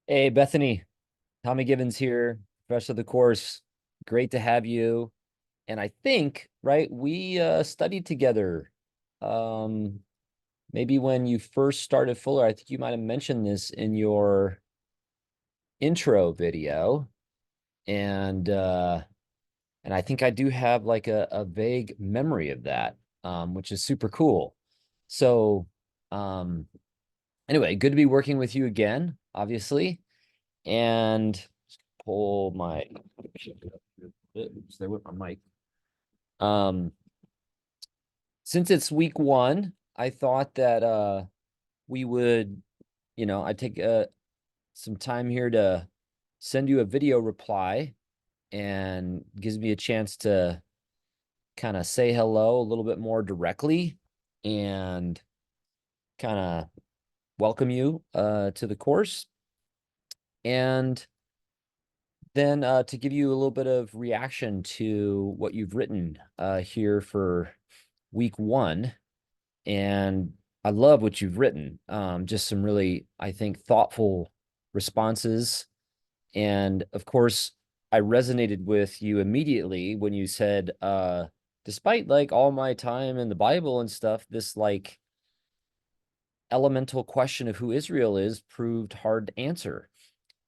Hey, Bethany, Tommy Gibbons here, professor of the course. Great to have you. And I think, right, we studied together. Um, Maybe when you first started Fuller, I think you might have mentioned this in your intro video. And and I think I do have like a vague memory of that, which is super cool. So, um, anyway, good to be working with you again, obviously. And pull my oops, there went my mic. Um, since it's week one, I thought that we would, I'd take some time here to send you a video reply and gives me a chance to kind of say hello a little bit more directly and kind of welcome you to the course. And then to give you a little bit of reaction to what you've written here for week one. And I love what you've written. Just some really, I think, thoughtful responses. And of course, I resonated with you immediately when you said, despite like all my time in the Bible and stuff, this like elemental question of who Israel is proved hard to answer.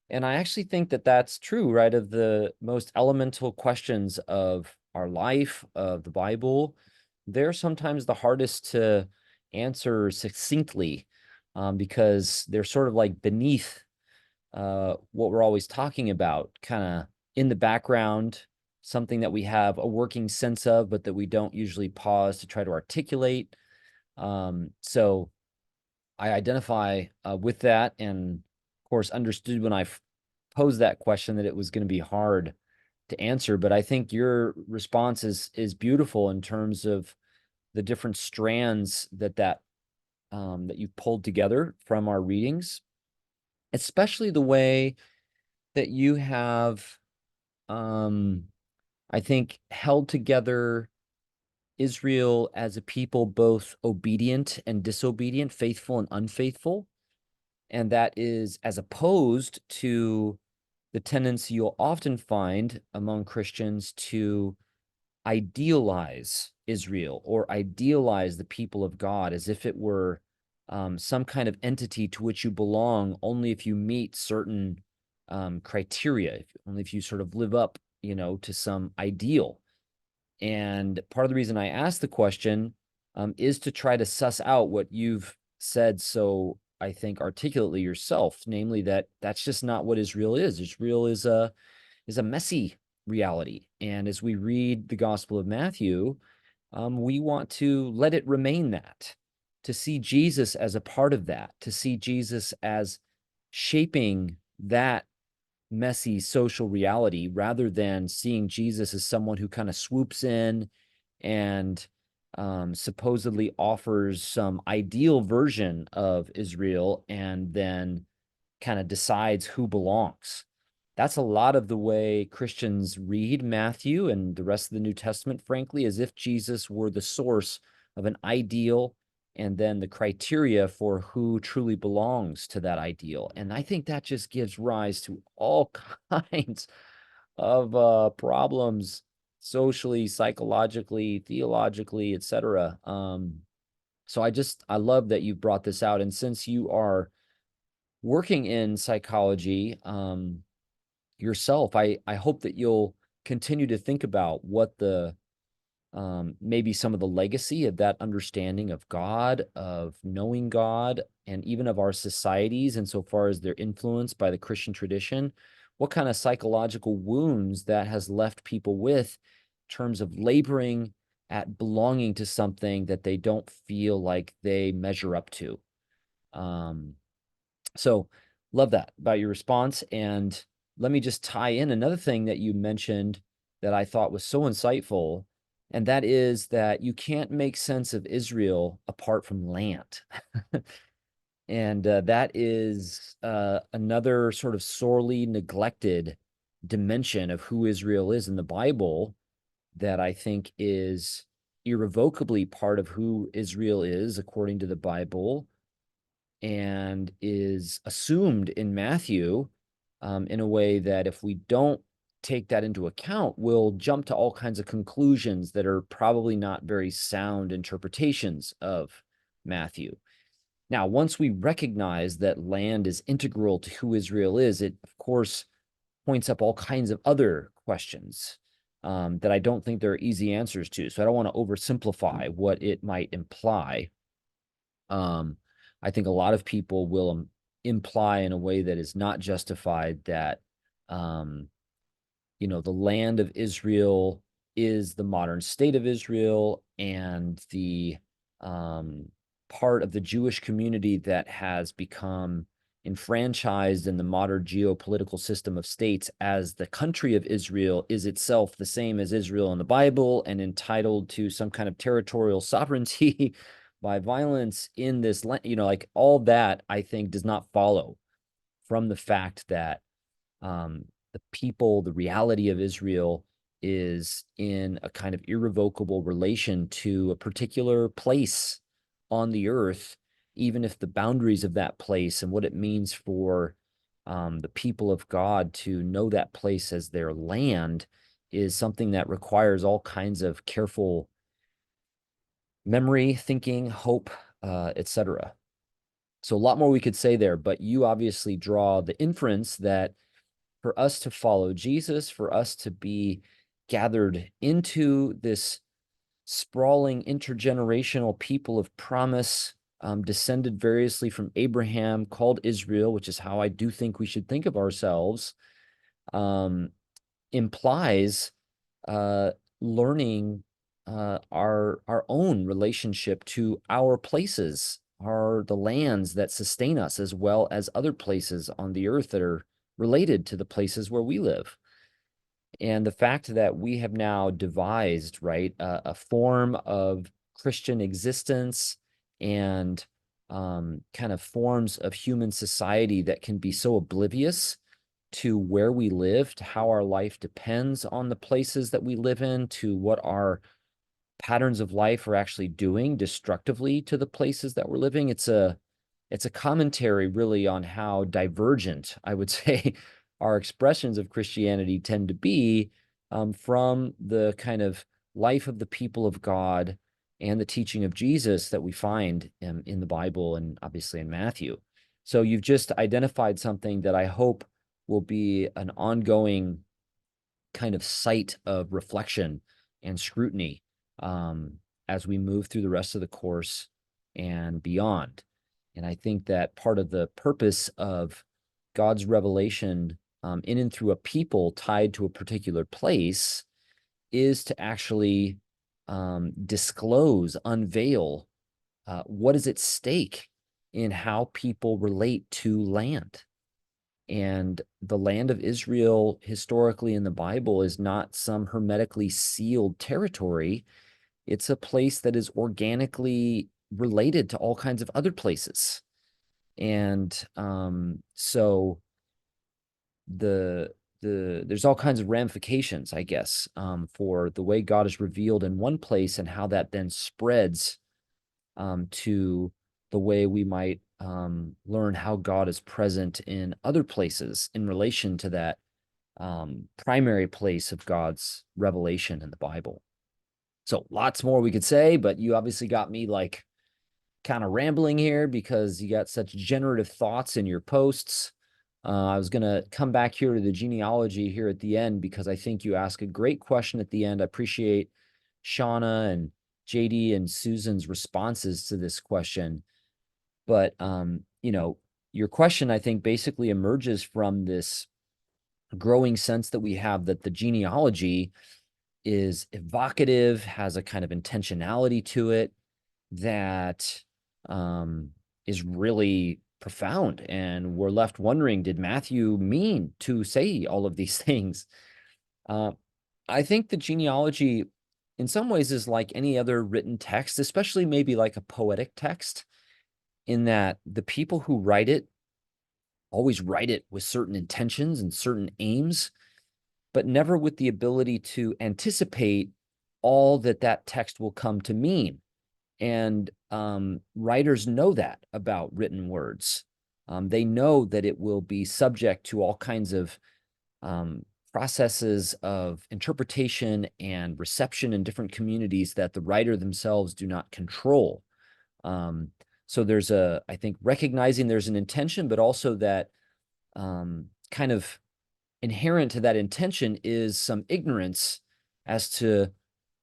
And I actually think that that's true, right? Of the most elemental questions of our life, of the Bible, they're sometimes the hardest to answer succinctly, because they're sort of like beneath what we're always talking about, kind of in the background, something that we have a working sense of, but that we don't usually pause to try to articulate. So I identify with that, and of course understood when I posed that question that it was going to be hard to answer. But I think your response is beautiful in terms of the different strands that you've pulled together from our readings, especially the way that you have, um, I think, held together Israel as a people, both obedient and disobedient, faithful and unfaithful. And that is as opposed to the tendency you'll often find among Christians to idealize Israel or idealize the people of God as if it were some kind of entity to which you belong only if you meet certain criteria, only if you sort of live up, to some ideal. And part of the reason I asked the question is to try to suss out what you've said so, I think, articulately yourself, namely that that's just not what Israel is. Israel is a messy reality. And as we read the Gospel of Matthew, we want to let it remain that, to see Jesus as a part of that, to see Jesus as shaping that messy social reality rather than seeing Jesus as someone who kind of swoops in and supposedly offers some ideal version of Israel and then kind of decides who belongs. That's a lot of the way Christians read Matthew and the rest of the New Testament, frankly, as if Jesus were the source of an ideal and then the criteria for who truly belongs to that ideal. And I think that just gives rise to all kinds of problems socially, psychologically, theologically, etc. So I love that you brought this out. And since you are working in psychology yourself, I hope that you'll continue to think about what the maybe some of the legacy of that understanding of God, of knowing God, and even of our societies insofar as they're influenced by the Christian tradition, what kind of psychological wounds that has left people with in terms of laboring at belonging to something that they don't feel like they measure up to. Um, so love that about your response. And let me just tie in another thing that you mentioned that I thought was so insightful. And that is that you can't make sense of Israel apart from land. And that is another sort of sorely neglected dimension of who Israel is in the Bible that I think is irrevocably part of who Israel is according to the Bible, and is assumed in Matthew in a way that if we don't take that into account, we'll jump to all kinds of conclusions that are probably not very sound interpretations of Matthew. Now, once we recognize that land is integral to who Israel is, it, of course, points up all kinds of other questions that I don't think there are easy answers to. So I don't want to oversimplify what it might imply. I think a lot of people will imply in a way that is not justified that the land of Israel is the modern state of Israel, and the part of the Jewish community that has become enfranchised in the modern geopolitical system of states as the country of Israel is itself the same as Israel in the Bible and entitled to some kind of territorial sovereignty by violence in this land. Like all that, I think, does not follow from the fact that the people, the reality of Israel is in a kind of irrevocable relation to a particular place on the earth, even if the boundaries of that place and what it means for the people of God to know that place as their land is something that requires all kinds of careful memory, thinking, hope, etc. So a lot more we could say there, but you obviously draw the inference that for us to follow Jesus, for us to be gathered into this sprawling intergenerational people of promise, descended variously from Abraham, called Israel, which is how I do think we should think of ourselves, implies learning our own relationship to our places, the lands that sustain us, as well as other places on the earth that are related to the places where we live. And the fact that we have now devised, right, a form of Christian existence and kind of forms of human society that can be so oblivious to where we live, to how our life depends on the places that we live in, to what our patterns of life are actually doing destructively to the places that we're living. It's a commentary really on how divergent, I would say, our expressions of Christianity tend to be from the kind of life of the people of God and the teaching of Jesus that we find in the Bible and obviously in Matthew. So you've just identified something that I hope will be an ongoing kind of site of reflection and scrutiny as we move through the rest of the course and beyond. And I think that part of the purpose of God's revelation in and through a people tied to a particular place is to actually disclose, unveil what is at stake in how people relate to land. And the land of Israel historically in the Bible is not some hermetically sealed territory. It's a place that is organically related to all kinds of other places. And so there's all kinds of ramifications, I guess, for the way God is revealed in one place and how that then spreads to the way we might learn how God is present in other places in relation to that primary place of God's revelation in the Bible. So lots more we could say, but you obviously got me like kind of rambling here because you got such generative thoughts in your posts. I was going to come back here to the genealogy here at the end because I think you ask a great question at the end. I appreciate Shauna and JD and Susan's responses to this question. But, your question, I think, basically emerges from this growing sense that we have that the genealogy is evocative, has a kind of intentionality to it that is really profound. And we're left wondering, did Matthew mean to say all of these things? I think the genealogy in some ways is like any other written text, especially maybe like a poetic text, in that the people who write it always write it with certain intentions and certain aims, but never with the ability to anticipate all that that text will come to mean. And writers know that about written words. They know that it will be subject to all kinds of processes of interpretation and reception in different communities that the writer themselves do not control. Um, so there's I think, recognizing there's an intention, but also that kind of inherent to that intention is some ignorance as to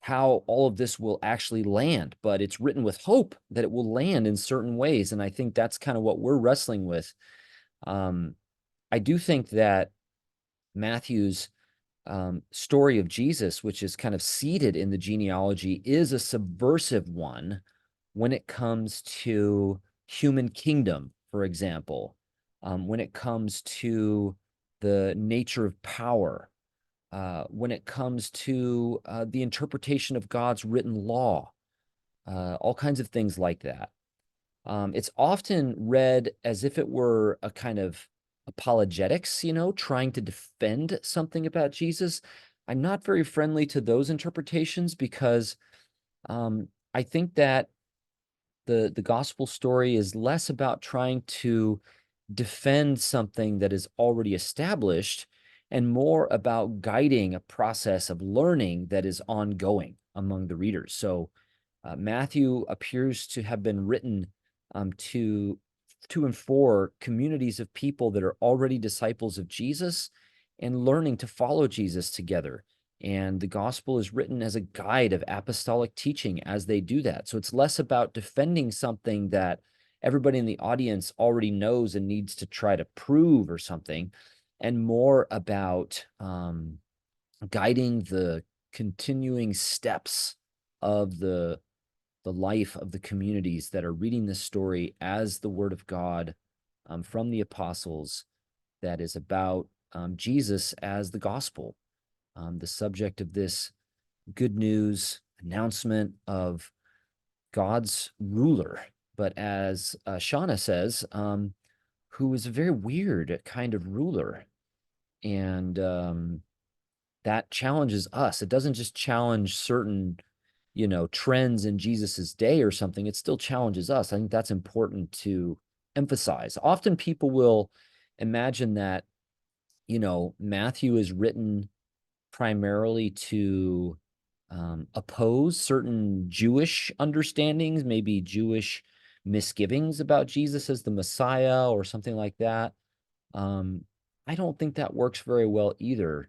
how all of this will actually land. But it's written with hope that it will land in certain ways. And I think that's kind of what we're wrestling with. I do think that Matthew's story of Jesus, which is kind of seated in the genealogy, is a subversive one when it comes to human kingdom, for example, when it comes to the nature of power, when it comes to the interpretation of God's written law, all kinds of things like that. It's often read as if it were a kind of apologetics, trying to defend something about Jesus. I'm not very friendly to those interpretations because I think that the gospel story is less about trying to defend something that is already established and more about guiding a process of learning that is ongoing among the readers. So Matthew appears to have been written to and for communities of people that are already disciples of Jesus and learning to follow Jesus together. And the gospel is written as a guide of apostolic teaching as they do that. So it's less about defending something that everybody in the audience already knows and needs to try to prove or something, and more about guiding the continuing steps of the life of the communities that are reading this story as the word of God from the apostles, that is about Jesus as the gospel, the subject of this good news announcement of God's ruler. But as Shauna says, who is a very weird kind of ruler. And that challenges us. It doesn't just challenge certain trends in Jesus's day or something. It still challenges us. I think that's important to emphasize. Often people will imagine that Matthew is written primarily to oppose certain Jewish understandings, maybe Jewish misgivings about Jesus as the Messiah or something like that. I don't think that works very well either.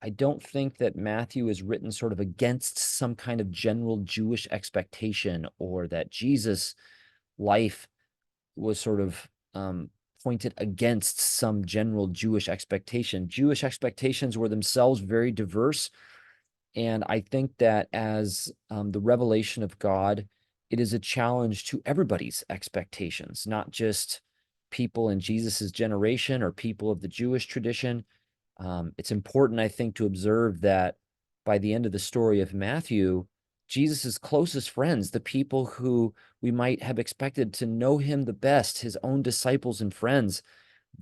I don't think that Matthew is written sort of against some kind of general Jewish expectation, or that Jesus' life was sort of pointed against some general Jewish expectation. Jewish expectations were themselves very diverse. And I think that as the revelation of God, it is a challenge to everybody's expectations, not just people in Jesus's generation or people of the Jewish tradition. It's important, I think, to observe that by the end of the story of Matthew, Jesus's closest friends, the people who we might have expected to know him the best, his own disciples and friends,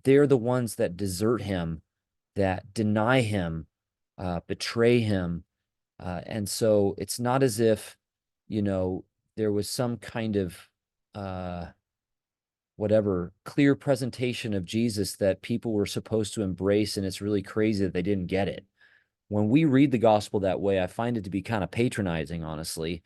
they're the ones that desert him, that deny him, betray him. And so it's not as if, there was some kind of whatever clear presentation of Jesus that people were supposed to embrace, and it's really crazy that they didn't get it. When we read the gospel that way, I find it to be kind of patronizing, honestly.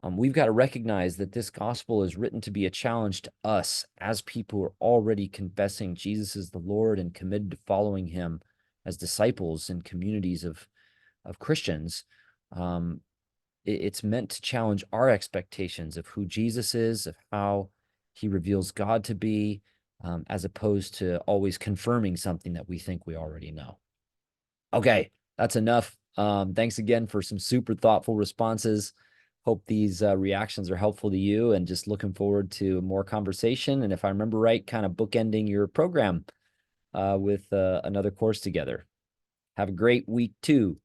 We've got to recognize that this gospel is written to be a challenge to us as people who are already confessing Jesus is the Lord and committed to following him as disciples in communities of Christians. It's meant to challenge our expectations of who Jesus is, of how he reveals God to be, as opposed to always confirming something that we think we already know. Okay, that's enough. Thanks again for some super thoughtful responses. Hope these reactions are helpful to you, and just looking forward to more conversation. And if I remember right, kind of bookending your program with another course together. Have a great week too.